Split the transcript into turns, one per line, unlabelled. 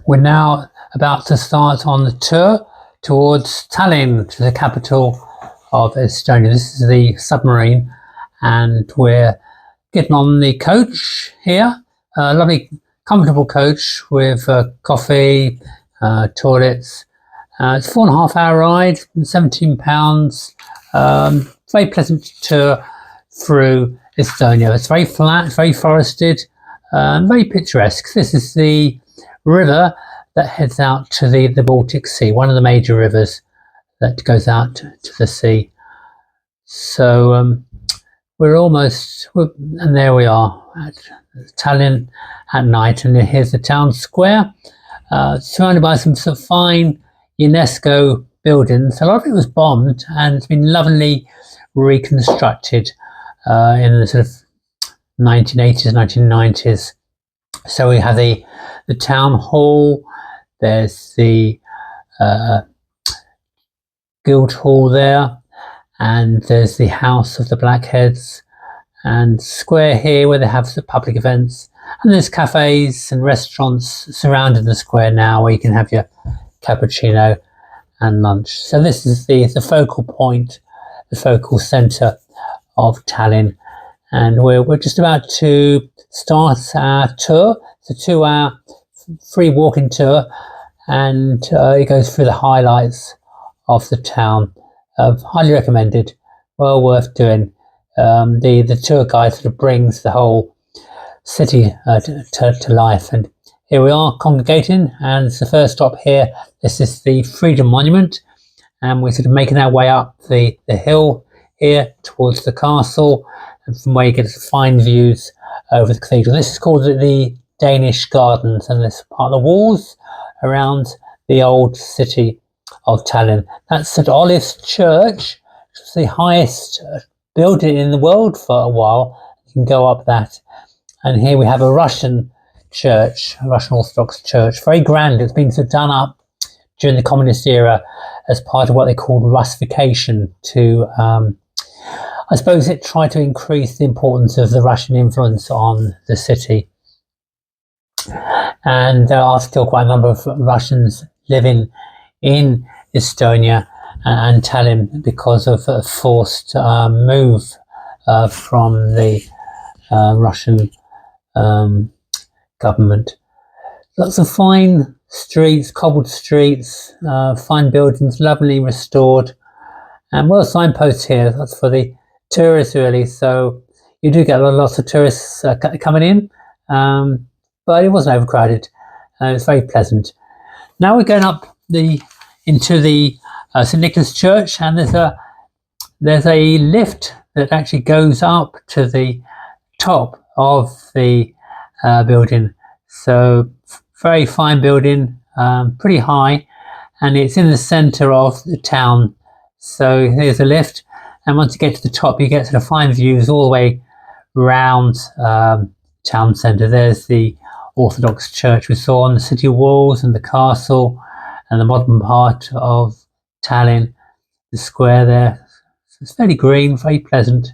We're now about to start on the tour towards Tallinn, to the capital of Estonia. This is the submarine, and we're getting on the coach here. A lovely, comfortable coach with coffee, toilets. It's a 4.5 hour ride, £17. Very pleasant tour through Estonia. It's very flat, very forested, very picturesque. This is the river that heads out to the Baltic Sea, one of the major rivers that goes out to the sea. So and there we are at Tallinn at night, and here's the town square, surrounded by some sort of fine UNESCO buildings. A lot of it was bombed and it's been lovingly reconstructed in the sort of 1980s, 1990s. So we have the town hall, there's the guild hall there, and there's the house of the Blackheads, and square here where they have the public events, and there's cafes and restaurants surrounding the square now where you can have your cappuccino and lunch. So this is the focal point, the focal centre of Tallinn, and we're just about to start our tour. It's a 2-hour free walking tour, and it goes through the highlights of the town. Highly recommended, well worth doing. The tour guide sort of brings the whole city to life, and here we are congregating, and it's the first stop here. This is the Freedom Monument, and we're sort of making our way up the hill here towards the castle, and from where you get fine views over the cathedral. This is called the Danish Gardens, and this part of the walls around the old city of Tallinn. That's St. Olave's Church, which was the highest building in the world for a while. You can go up that. And here we have a Russian church, a Russian Orthodox church, very grand. It's been sort of done up during the communist era as part of what they called Russification to, I suppose it tried to increase the importance of the Russian influence on the city. And there are still quite a number of Russians living in Estonia and Tallinn because of a forced move from the Russian government. Lots of fine streets, cobbled streets, fine buildings, lovely restored, and well signposts here. That's for the tourists really, so you do get lots of tourists coming in, but it wasn't overcrowded. It was very pleasant. Now we're going up into the St. Nicholas Church, and there's a lift that actually goes up to the top of the building. So very fine building, pretty high, and it's in the centre of the town. So here's a lift, and once you get to the top, you get to the fine views all the way round town centre. There's the Orthodox church we saw on the city walls, and the castle, and the modern part of Tallinn, the square there. So it's very green, very pleasant.